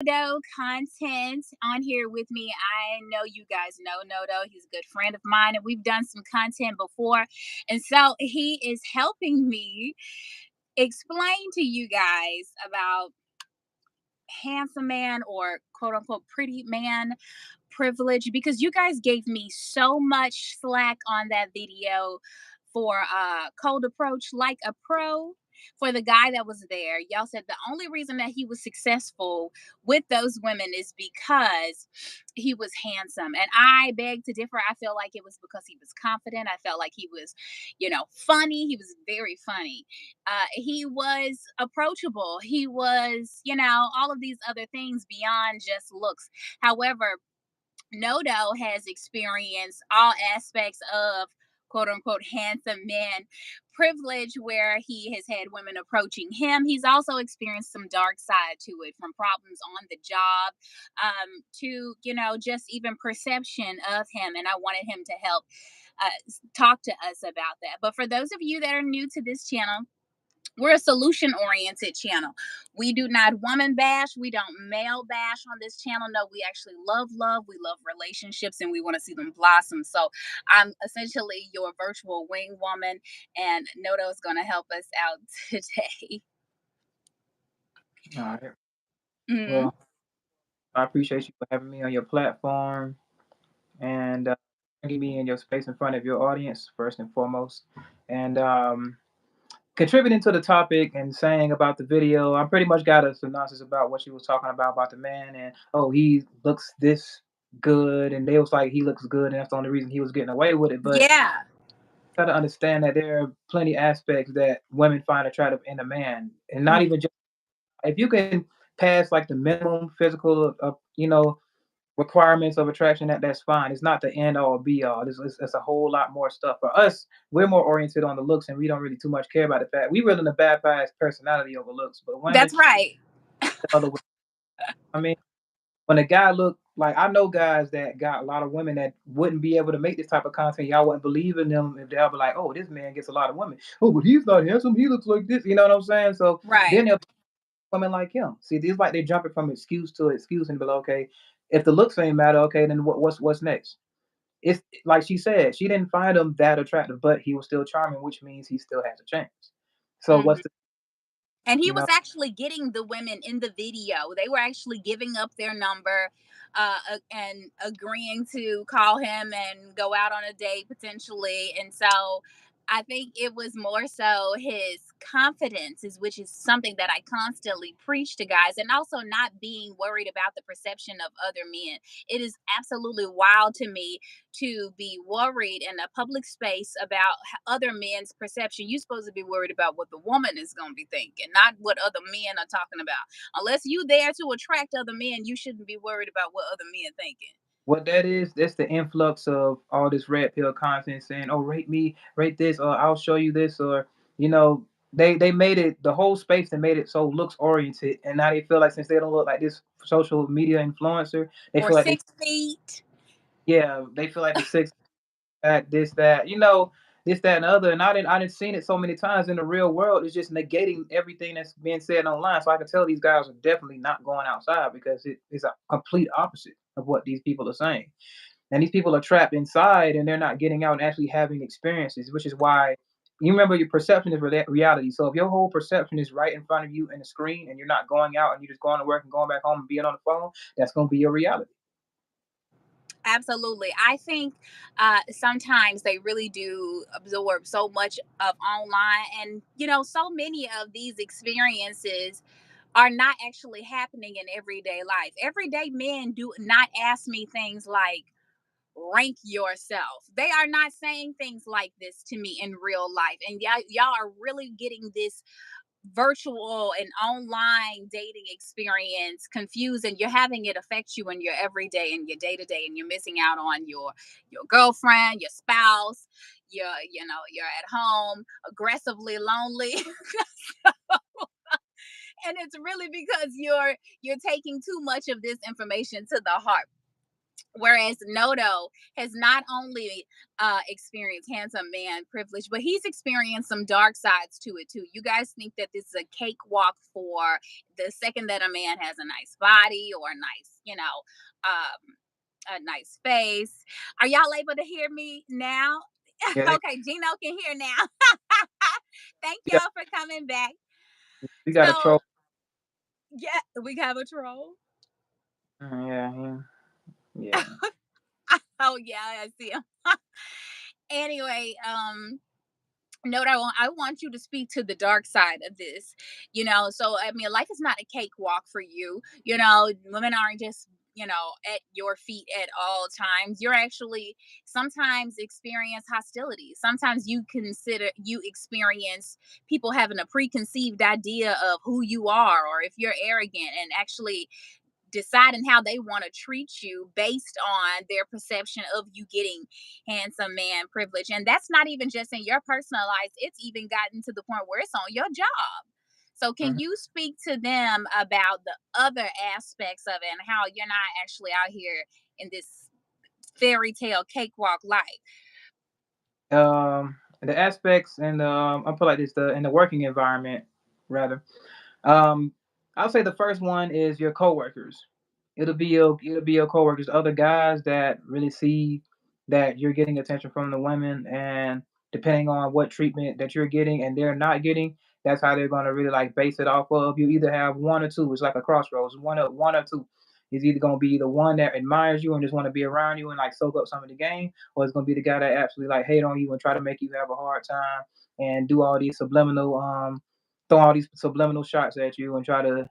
Nodo content on here with me. I know you guys know Nodo. He's a good friend of mine, and we've done some content before. And so he is helping me explain to you guys about handsome man or quote unquote pretty man privilege, because you guys gave me so much slack on that video for cold approach like a pro. For the guy that was there, y'all said the only reason that he was successful with those women is because he was handsome, and I beg to differ. I feel like it was because he was confident. I felt like he was, funny. He was very funny. He was approachable. He was, all of these other things beyond just looks. However, Nodo has experienced all aspects of quote unquote handsome men privilege, where he has had women approaching him. He's also experienced some dark side to it, from problems on the job, to, just even perception of him. And I wanted him to help talk to us about that. But for those of you that are new to this channel, we're a solution oriented channel. We do not woman bash. We don't male bash on this channel. No, we actually love love. We love relationships, and we want to see them blossom. So I'm essentially your virtual wing woman, and Nodo is going to help us out today. All right. Mhm. Well, I appreciate you for having me on your platform and bringing me in your space in front of your audience, first and foremost. And contributing to the topic and saying about the video, I pretty much got a synopsis about what she was talking about the man. And oh, he looks this good. And they was like, he looks good. And that's the only reason he was getting away with it. But Yeah. got to understand that there are plenty aspects that women find attractive in a man. And not Mm. even just, if you can pass like the minimum physical, requirements of attraction, that's fine. It's not the end all be all. It's a whole lot more stuff. For us, we're more oriented on the looks, and we don't really too much care about the fact we really in the bad bias personality over looks. But women That's right. the other way. I mean, when a guy look like, I know guys that got a lot of women that wouldn't be able to make this type of content. Y'all wouldn't believe in them if they'll be like, oh, this man gets a lot of women. Oh, but he's not handsome. He looks like this. You know what I'm saying? So Right. then they'll women like him. See, it's like they're jumping from excuse to excuse and be like, okay, if the looks ain't matter, okay, then what's next? It's like she said, she didn't find him that attractive, but he was still charming, which means he still has a chance. So Mhm. what's the And he you was know actually getting the women in the video. They were actually giving up their number, and agreeing to call him and go out on a date potentially. And so I think it was more so his confidence, is which is something that I constantly preach to guys, and also not being worried about the perception of other men. It is absolutely wild to me to be worried in a public space about other men's perception. You're supposed to be worried about what the woman is going to be thinking, not what other men are talking about. Unless you there to attract other men, you shouldn't be worried about what other men thinking. what that is? That's the influx of all this red pill content saying, "Oh, rate me, rate this, or I'll show you this," or you know, they made it the whole space. They made it so looks oriented, and now they feel like since they don't look like this social media influencer, they Or feel like they 6 feet. yeah, they feel like the six that, this, that, this, that, and other. And I didn't seen it so many times in the real world. It's just negating everything that's being said online. So I can tell these guys are definitely not going outside because it is a complete opposite of what these people are saying. And these people are trapped inside and they're not getting out and actually having experiences, which is why you remember your perception is reality. So if your whole perception is right in front of you in the screen and you're not going out and you're just going to work and going back home and being on the phone, that's going to be your reality. Absolutely. I think sometimes they really do absorb so much of online. And, so many of these experiences are not actually happening in everyday life. Everyday men do not ask me things like, rank yourself. They are not saying things like this to me in real life. And y'all are really getting this virtual and online dating experience confused, and you're having it affect you in your everyday and your day to day, and you're missing out on your girlfriend, your spouse, you're at home aggressively lonely. And it's really because you're taking too much of this information to the heart. Whereas Nodo has not only experienced handsome man privilege, but he's experienced some dark sides to it too. You guys think that this is a cakewalk for the second that a man has a nice body or a nice, a nice face. Are y'all able to hear me now? Yeah, Okay, Gino can hear now. Thank we got y'all for coming back. we got a So, troll. yeah, we have a troll. Yeah, yeah. Oh, yeah, I see him. Anyway, note I want you to speak to the dark side of this. So I mean, life is not a cakewalk for you. Women aren't just at your feet at all times. You're actually sometimes experience hostility. Sometimes you experience people having a preconceived idea of who you are, or if you're arrogant, and actually deciding how they want to treat you based on their perception of you getting handsome man privilege. And that's not even just in your personal life, it's even gotten to the point where it's on your job. So, can Mhm. you speak to them about the other aspects of it and how you're not actually out here in this fairy tale cakewalk life? The aspects and I put like this the in the working environment rather. Um, I'll say the first one is your coworkers. It'll be your coworkers, other guys that really see that you're getting attention from the women, and depending on what treatment that you're getting and they're not getting, that's how they're gonna really like base it off of. You either have one or two. It's like a crossroads. One or two. It's either gonna be the one that admires you and just want to be around you and like soak up some of the game, or it's gonna be the guy that absolutely like hate on you and try to make you have a hard time and do all these subliminal throw all these subliminal shots at you and try to,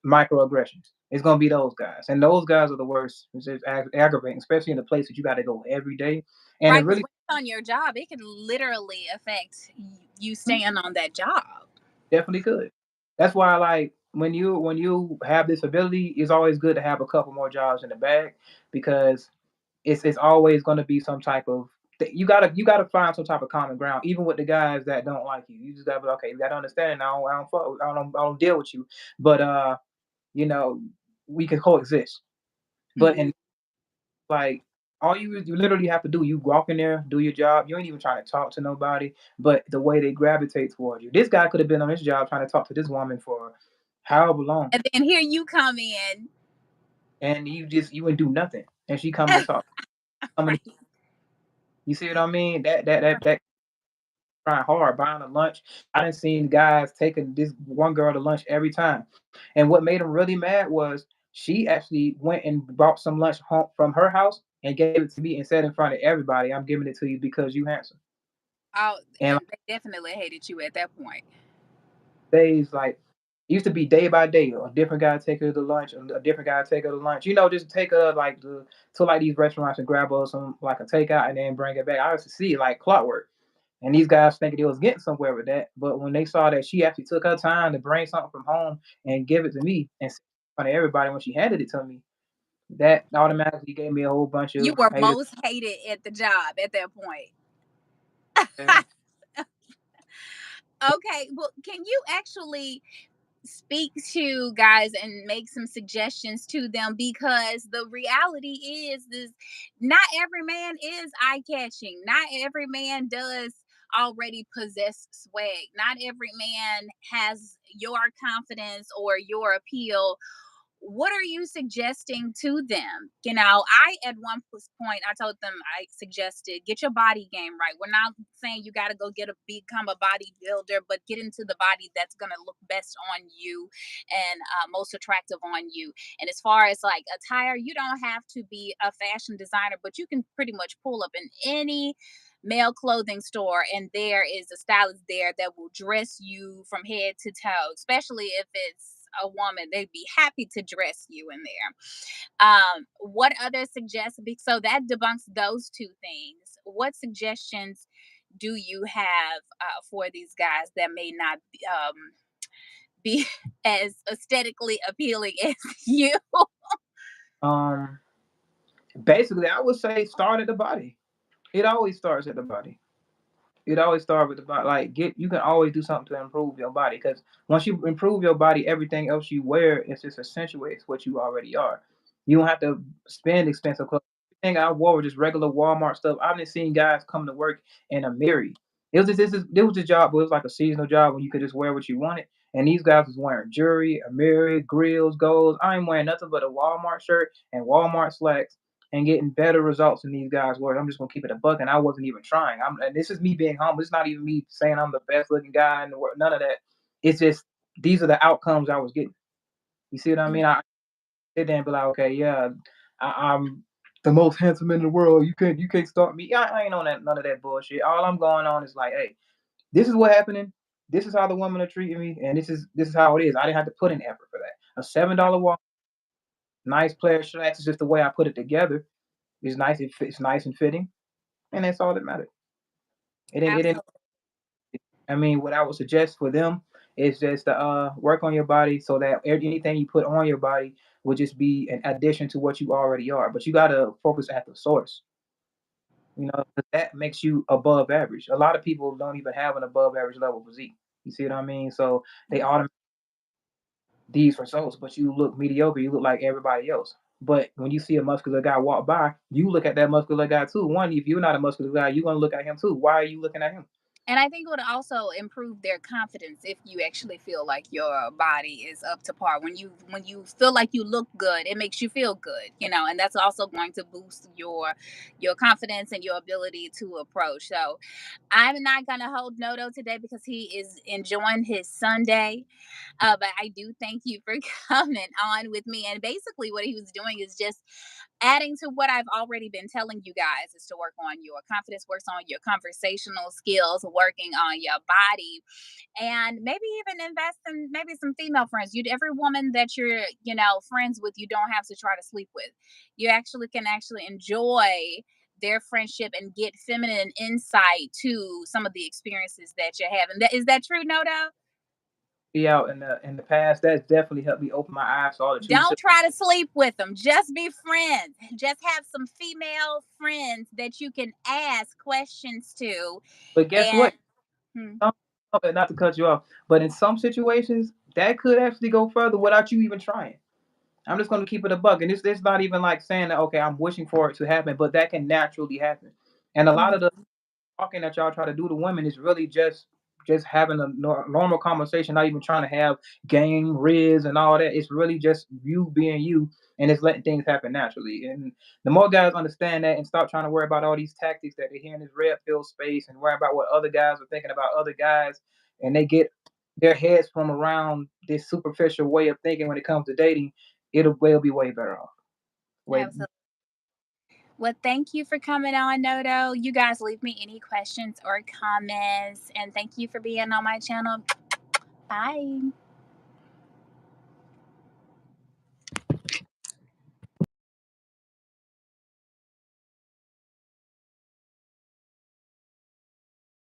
microaggressions. It's gonna be those guys, and those guys are the worst. It's just aggravating, especially in the place that you got to go every day. And it Right, because really when it's on your job, it can literally affect you mhm, staying on that job. definitely could. That's why, like, when you have this ability, it's always good to have a couple more jobs in the bag because it's always going to be some type of you gotta find some type of common ground, even with the guys that don't like you. You just gotta be okay. You gotta understand. I don't deal with you, but you know, we can coexist. But Mhm. in like you literally have to do, you walk in there, do your job. You ain't even trying to talk to nobody, but the way they gravitate towards you. This guy could have been on his job trying to talk to this woman for however long, And then here you come in. and you wouldn't do nothing, and she coming to talk. Coming, Right. you see what I mean? That trying hard, buying her lunch. I done seen guys taking this one girl to lunch every time. And what made him really mad was she actually went and brought some lunch home from her house and gave it to me and said in front of everybody, I'm giving it to you because you handsome. Oh, And like, and they definitely hated you at that point. days like it used to be day by day, a different guy take her to lunch, a different guy take her to lunch. Just take her like to like these restaurants and grab her some like a takeout and then bring it back. I used to see it like clockwork. And these guys thinking they was getting somewhere with that. But when they saw that she actually took her time to bring something from home and give it to me and in front of everybody when she handed it to me, that automatically gave me a whole bunch You of were haters. most hated at the job at that point. Yeah. Okay, well, can you actually speak to guys and make some suggestions to them, because the reality is this: not every man is eye catching, not every man does already possess swag, not every man has your confidence or your appeal. What are you suggesting to them? I at one point I told them, I suggested, get your body game right. We're not saying you got to go become a bodybuilder, but get into the body that's going to look best on you and most attractive on you. And as far as like attire, you don't have to be a fashion designer, but you can pretty much pull up in any male clothing store and there is a stylist there that will dress you from head to toe, especially if it's a woman. They'd be happy to dress you in there. What other suggestions? So that debunks those two things. What suggestions do you have for these guys that may not be as aesthetically appealing as you? Um Basically I would say start at the body. It always starts at the body. It always starts with the body. Like get you can always do something to improve your body because once you improve your body, everything else you wear is just accentuates what you already are. You don't have to spend expensive clothes. Everything I wore was just regular Walmart stuff. I've been seeing guys come to work in a Mary. It was a job, but it was like a seasonal job when you could just wear what you wanted. And these guys was wearing jewelry, a Mary, grills, golds. I ain't wearing nothing but a Walmart shirt and Walmart slacks and getting better results than these guys were. I'm just gonna keep it a buck, and I wasn't even trying. And this is me being humble. It's not even me saying I'm the best looking guy in the world. None of that. It's just these are the outcomes I was getting. You see what I mean? Mhm. I sit there and be like, okay, yeah, I'm the most handsome in the world. You can't stop me. I ain't on that none of that bullshit. All I'm going on is like, hey, this is what happening. This is how the women are treating me, and this is how it is. I didn't have to put in effort for that. A $7 walk, nice player slacks is just the way I put it together. It's nice. It fits nice and fitting, and that's all that matters. It didn't. Absolutely. I mean, what I would suggest for them is just to work on your body so that anything you put on your body will just be an addition to what you already are. But you gotta focus at the source. 'Cause that makes you above average. A lot of people don't even have an above average level physique. You see what I mean? So they Mhm. automatically these results, but you look mediocre. You look like everybody else. But when you see a muscular guy walk by, you look at that muscular guy too. One, if you're not a muscular guy, you're gonna look at him too. Why are you looking at him? And I think it would also improve their confidence if you actually feel like your body is up to par. When you feel like you look good, it makes you feel good, and that's also going to boost your confidence and your ability to approach. So I'm not gonna hold Nodo today because he is enjoying his Sunday. But I do thank you for coming on with me. And basically, what he was doing is just adding to what I've already been telling you guys is to work on your confidence, works on your conversational skills, working on your body, and maybe even invest in maybe some female friends. You every woman that you're, friends with, you don't have to try to sleep with. You actually can actually enjoy their friendship and get feminine insight to some of the experiences that you're having. Is that true, Nodo? Be out in the past, that's definitely helped me open my eyes to all the truth. Don't try to sleep with them. Just be friends. Just have some female friends that you can ask questions to. But guess And what? hmm, Some not to cut you off, but in some situations, that could actually go further without you even trying. I'm just gonna keep it a buck, and it's not even like saying that okay, I'm wishing for it to happen, but that can naturally happen. And a lot of the mhm, talking that y'all try to do to women is really just having a normal conversation, not even trying to have game, riz, and all that. It's really just you being you, and it's letting things happen naturally. And the more guys understand that and stop trying to worry about all these tactics that they hear in this red pill space and worry about what other guys are thinking about other guys, and they get their heads from around this superficial way of thinking when it comes to dating, it'll be way better off. Way absolutely. Well, thank you for coming on, Nodo. You guys leave me any questions or comments. And thank you for being on my channel. Bye.